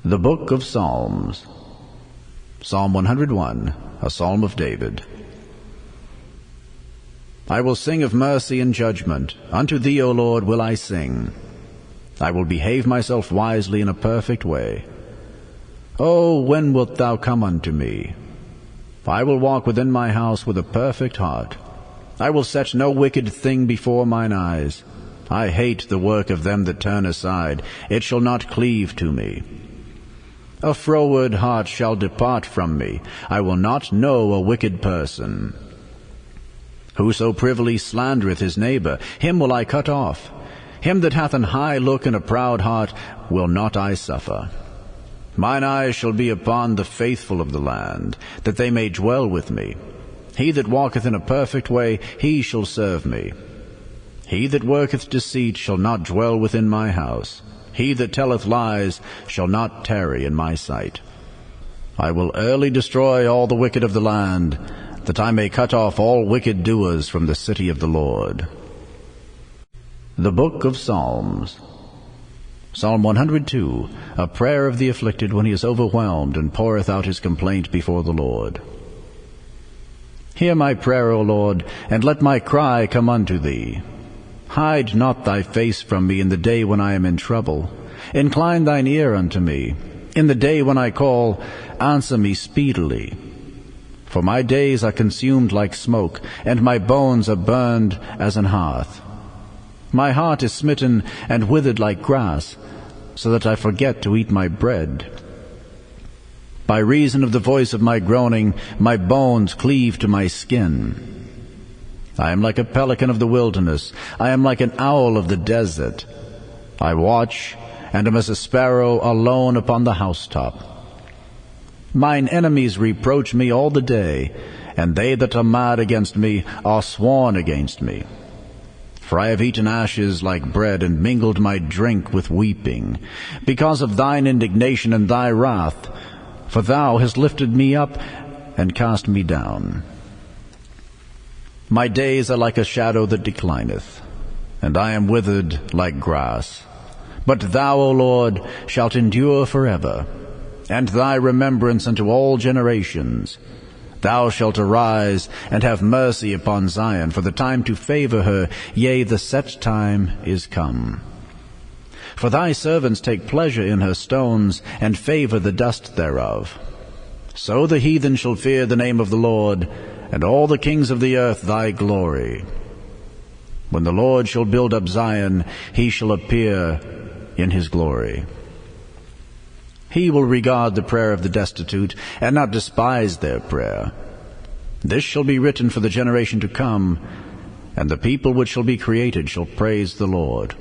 The Book of Psalms. Psalm 101, a psalm of David. I will sing of mercy and judgment. Unto thee, O Lord, will I sing. I will behave myself wisely in a perfect way. O, when wilt thou come unto me? I will walk within my house with a perfect heart. I will set no wicked thing before mine eyes. I hate the work of them that turn aside. It shall not cleave to me. A froward heart shall depart from me. I will not know a wicked person. Whoso privily slandereth his neighbor, him will I cut off. Him that hath an high look and a proud heart will not I suffer. Mine eyes shall be upon the faithful of the land, that they may dwell with me. He that walketh in a perfect way, he shall serve me. He that worketh deceit shall not dwell within my house. He that telleth lies shall not tarry in my sight. I will early destroy all the wicked of the land, that I may cut off all wicked doers from the city of the Lord. The Book of Psalms. Psalm 102, a prayer of the afflicted when he is overwhelmed and poureth out his complaint before the Lord. Hear my prayer, O Lord, and let my cry come unto thee. Hide not thy face from me in the day when I am in trouble. Incline thine ear unto me. In the day when I call, answer me speedily. For my days are consumed like smoke, and my bones are burned as an hearth. My heart is smitten and withered like grass, so that I forget to eat my bread. By reason of the voice of my groaning, my bones cleave to my skin. I am like a pelican of the wilderness. I am like an owl of the desert. I watch, and am as a sparrow alone upon the housetop. Mine enemies reproach me all the day, and they that are mad against me are sworn against me. For I have eaten ashes like bread, and mingled my drink with weeping, because of thine indignation and thy wrath, for thou hast lifted me up and cast me down. My days are like a shadow that declineth, and I am withered like grass. But thou, O Lord, shalt endure forever, and thy remembrance unto all generations. Thou shalt arise and have mercy upon Zion, for the time to favor her, yea, the set time is come. For thy servants take pleasure in her stones, and favor the dust thereof. So the heathen shall fear the name of the Lord, and all the kings of the earth thy glory. When the Lord shall build up Zion, he shall appear in his glory. He will regard the prayer of the destitute, and not despise their prayer. This shall be written for the generation to come, and the people which shall be created shall praise the Lord.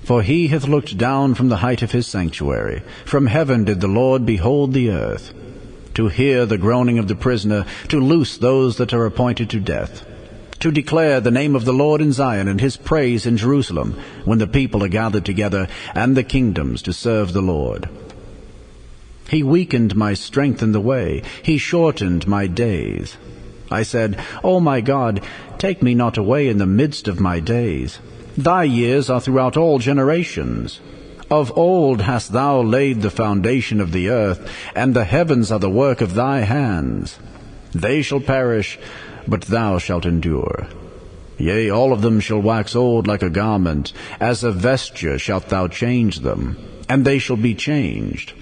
For he hath looked down from the height of his sanctuary. From heaven did the Lord behold the earth, to hear the groaning of the prisoner, to loose those that are appointed to death, to declare the name of the Lord in Zion, and his praise in Jerusalem, when the people are gathered together, and the kingdoms to serve the Lord. He weakened my strength in the way. He shortened my days. I said, O my God, take me not away in the midst of my days. Thy years are throughout all generations. Of old hast thou laid the foundation of the earth, and the heavens are the work of thy hands. They shall perish, but thou shalt endure. Yea, all of them shall wax old like a garment. As a vesture shalt thou change them, and they shall be changed.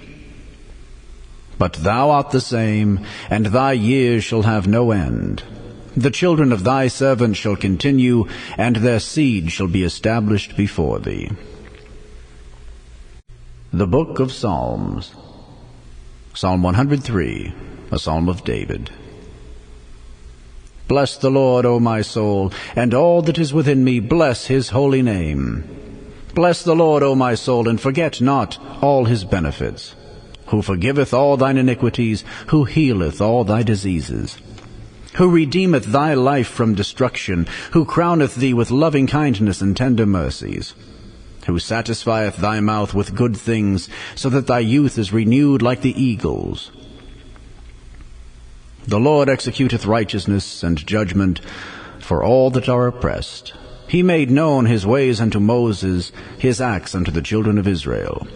But thou art the same, and thy years shall have no end. The children of thy servants shall continue, and their seed shall be established before thee. The Book of Psalms. Psalm 103, a psalm of David. Bless the Lord, O my soul, and all that is within me, bless his holy name. Bless the Lord, O my soul, and forget not all his benefits, who forgiveth all thine iniquities, who healeth all thy diseases, who redeemeth thy life from destruction, who crowneth thee with loving kindness and tender mercies, who satisfieth thy mouth with good things, so that thy youth is renewed like the eagles. The Lord executeth righteousness and judgment for all that are oppressed. He made known his ways unto Moses, his acts unto the children of Israel.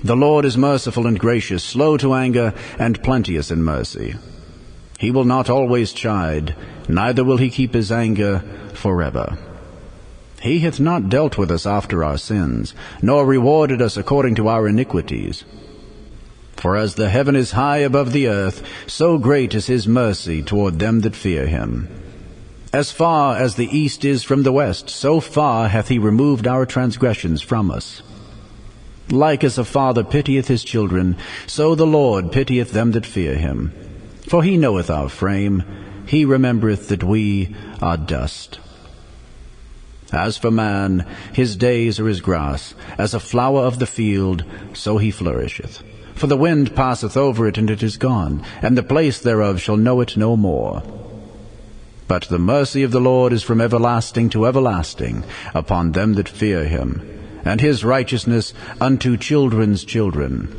The Lord is merciful and gracious, slow to anger, and plenteous in mercy. He will not always chide, neither will he keep his anger forever. He hath not dealt with us after our sins, nor rewarded us according to our iniquities. For as the heaven is high above the earth, so great is his mercy toward them that fear him. As far as the east is from the west, so far hath he removed our transgressions from us. Like as a father pitieth his children, so the Lord pitieth them that fear him. For he knoweth our frame, he remembereth that we are dust. As for man, his days are as grass, as a flower of the field, so he flourisheth. For the wind passeth over it, and it is gone, and the place thereof shall know it no more. But the mercy of the Lord is from everlasting to everlasting upon them that fear him, and his righteousness unto children's children,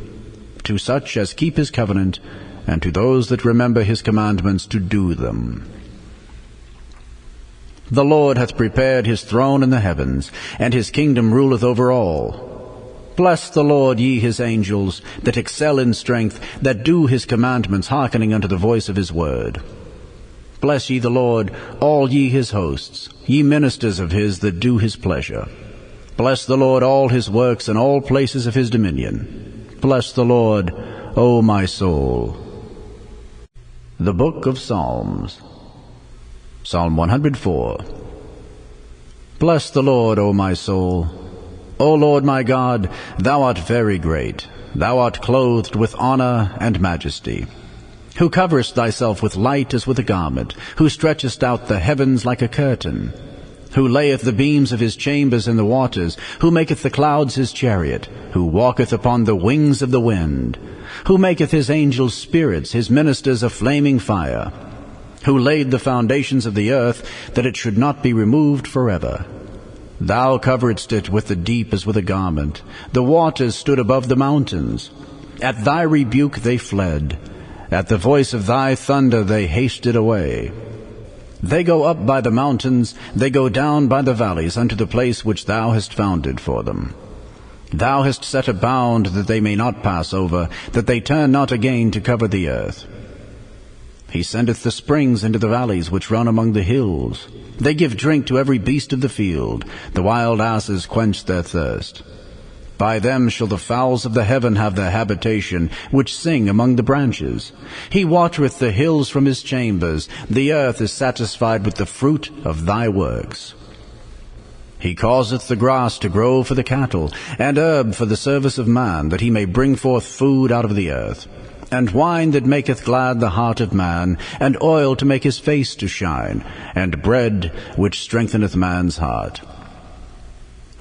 to such as keep his covenant, and to those that remember his commandments to do them. The Lord hath prepared his throne in the heavens, and his kingdom ruleth over all. Bless the Lord, ye his angels, that excel in strength, that do his commandments, hearkening unto the voice of his word. Bless ye the Lord, all ye his hosts, ye ministers of his that do his pleasure. Bless the Lord, all his works, and all places of his dominion. Bless the Lord, O my soul. The Book of Psalms. Psalm 104. Bless the Lord, O my soul. O Lord my God, thou art very great. Thou art clothed with honor and majesty. Who coverest thyself with light as with a garment, who stretchest out the heavens like a curtain, who layeth the beams of his chambers in the waters, who maketh the clouds his chariot, who walketh upon the wings of the wind, who maketh his angels spirits, his ministers a flaming fire, who laid the foundations of the earth, that it should not be removed forever. Thou coveredst it with the deep as with a garment. The waters stood above the mountains. At thy rebuke they fled. At the voice of thy thunder they hasted away. They go up by the mountains, they go down by the valleys, unto the place which thou hast founded for them. Thou hast set a bound that they may not pass over, that they turn not again to cover the earth. He sendeth the springs into the valleys which run among the hills. They give drink to every beast of the field. The wild asses quench their thirst. By them shall the fowls of the heaven have their habitation, which sing among the branches. He watereth the hills from his chambers. The earth is satisfied with the fruit of thy works. He causeth the grass to grow for the cattle, and herb for the service of man, that he may bring forth food out of the earth, and wine that maketh glad the heart of man, and oil to make his face to shine, and bread which strengtheneth man's heart.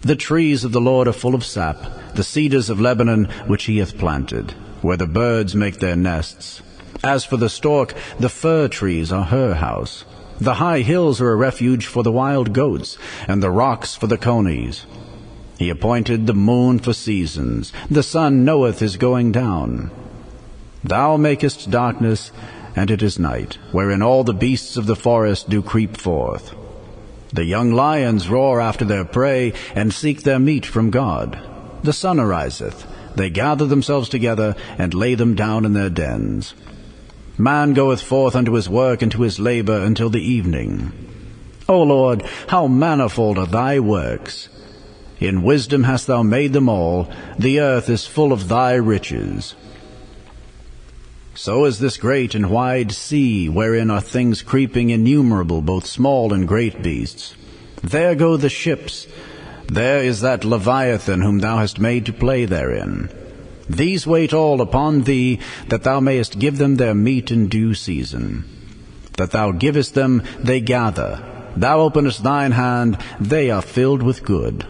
The trees of the Lord are full of sap, the cedars of Lebanon which he hath planted, where the birds make their nests. As for the stork, the fir trees are her house. The high hills are a refuge for the wild goats, and the rocks for the conies. He appointed the moon for seasons. The sun knoweth his going down. Thou makest darkness, and it is night, wherein all the beasts of the forest do creep forth. The young lions roar after their prey, and seek their meat from God. The sun ariseth. They gather themselves together, and lay them down in their dens. Man goeth forth unto his work and to his labor until the evening. O Lord, how manifold are thy works! In wisdom hast thou made them all. The earth is full of thy riches. So is this great and wide sea, wherein are things creeping innumerable, both small and great beasts. There go the ships. There is that Leviathan whom thou hast made to play therein. These wait all upon thee, that thou mayest give them their meat in due season. That thou givest them, they gather. Thou openest thine hand, they are filled with good.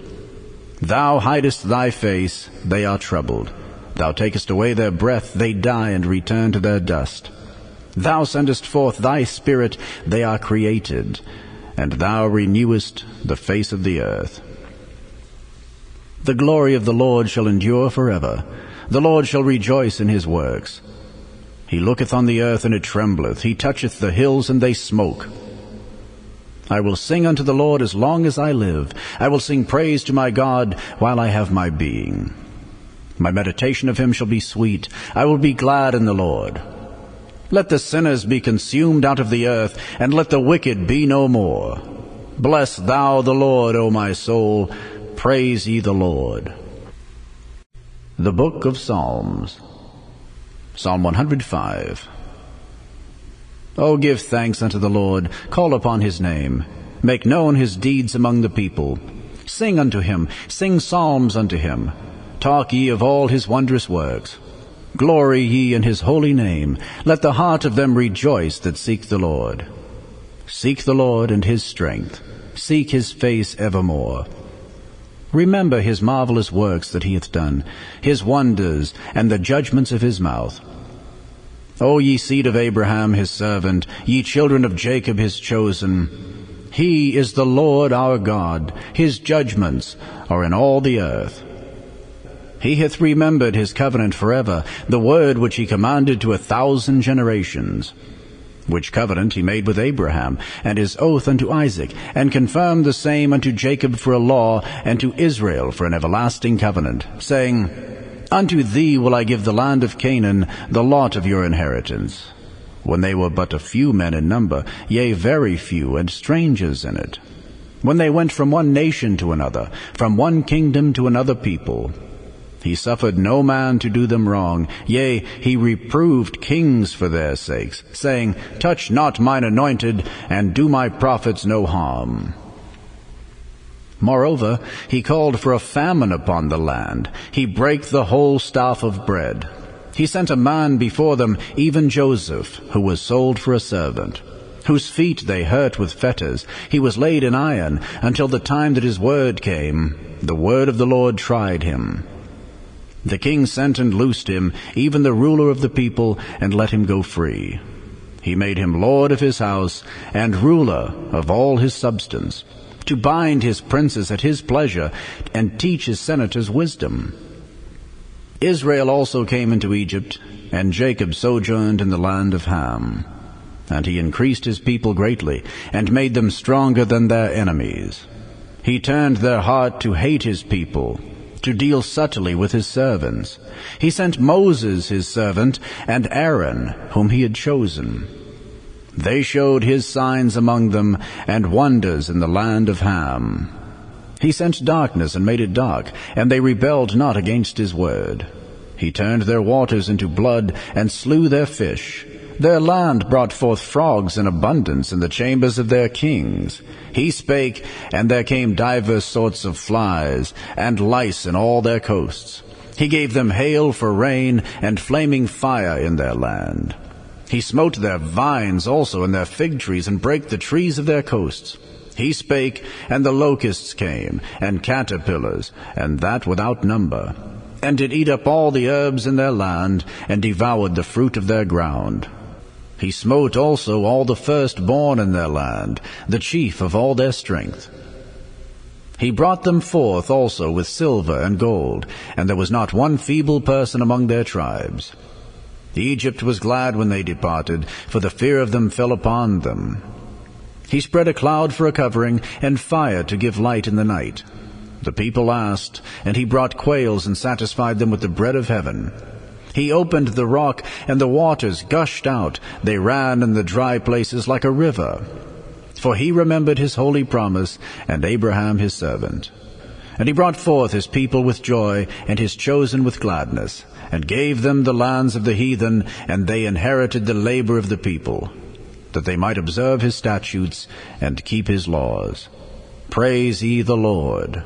Thou hidest thy face, they are troubled. Thou takest away their breath, they die and return to their dust. Thou sendest forth thy spirit, they are created, and thou renewest the face of the earth. The glory of the Lord shall endure forever. The Lord shall rejoice in his works. He looketh on the earth, and it trembleth. He toucheth the hills, and they smoke. I will sing unto the Lord as long as I live. I will sing praise to my God while I have my being. My meditation of him shall be sweet. I will be glad in the Lord. Let the sinners be consumed out of the earth, and let the wicked be no more. Bless thou the Lord, O my soul. Praise ye the Lord. The Book of Psalms. Psalm 105. O give thanks unto the Lord, call upon his name. Make known his deeds among the people. Sing unto him, sing psalms unto him. Talk ye of all his wondrous works. Glory ye in his holy name. Let the heart of them rejoice that seek the Lord. Seek the Lord and his strength. Seek his face evermore. Remember his marvelous works that he hath done, his wonders, and the judgments of his mouth. O ye seed of Abraham his servant, ye children of Jacob his chosen, he is the Lord our God, his judgments are in all the earth. He hath remembered his covenant forever, the word which he commanded to 1,000 generations, which covenant he made with Abraham, and his oath unto Isaac, and confirmed the same unto Jacob for a law, and to Israel for an everlasting covenant, saying, Unto thee will I give the land of Canaan, the lot of your inheritance, when they were but a few men in number, yea, very few, and strangers in it, when they went from one nation to another, from one kingdom to another people. He suffered no man to do them wrong, yea, he reproved kings for their sakes, saying, Touch not mine anointed, and do my prophets no harm. Moreover, he called for a famine upon the land. He brake the whole staff of bread. He sent a man before them, even Joseph, who was sold for a servant, whose feet they hurt with fetters. He was laid in iron, until the time that his word came. The word of the Lord tried him. The king sent and loosed him, even the ruler of the people, and let him go free. He made him lord of his house, and ruler of all his substance, to bind his princes at his pleasure, and teach his senators wisdom. Israel also came into Egypt, and Jacob sojourned in the land of Ham. And he increased his people greatly, and made them stronger than their enemies. He turned their heart to hate his people, to deal subtly with his servants. He sent Moses his servant, and Aaron, whom he had chosen. They showed his signs among them, and wonders in the land of Ham. He sent darkness and made it dark, and they rebelled not against his word. He turned their waters into blood, and slew their fish. Their land brought forth frogs in abundance in the chambers of their kings. He spake, and there came divers sorts of flies, and lice in all their coasts. He gave them hail for rain, and flaming fire in their land. He smote their vines also and their fig trees, and brake the trees of their coasts. He spake, and the locusts came, and caterpillars, and that without number, and did eat up all the herbs in their land, and devoured the fruit of their ground. He smote also all the firstborn in their land, the chief of all their strength. He brought them forth also with silver and gold, and there was not one feeble person among their tribes. Egypt was glad when they departed, for the fear of them fell upon them. He spread a cloud for a covering, and fire to give light in the night. The people asked, and he brought quails and satisfied them with the bread of heaven. He opened the rock, and the waters gushed out. They ran in the dry places like a river. For he remembered his holy promise, and Abraham his servant. And he brought forth his people with joy, and his chosen with gladness, and gave them the lands of the heathen, and they inherited the labor of the people, that they might observe his statutes, and keep his laws. Praise ye the Lord.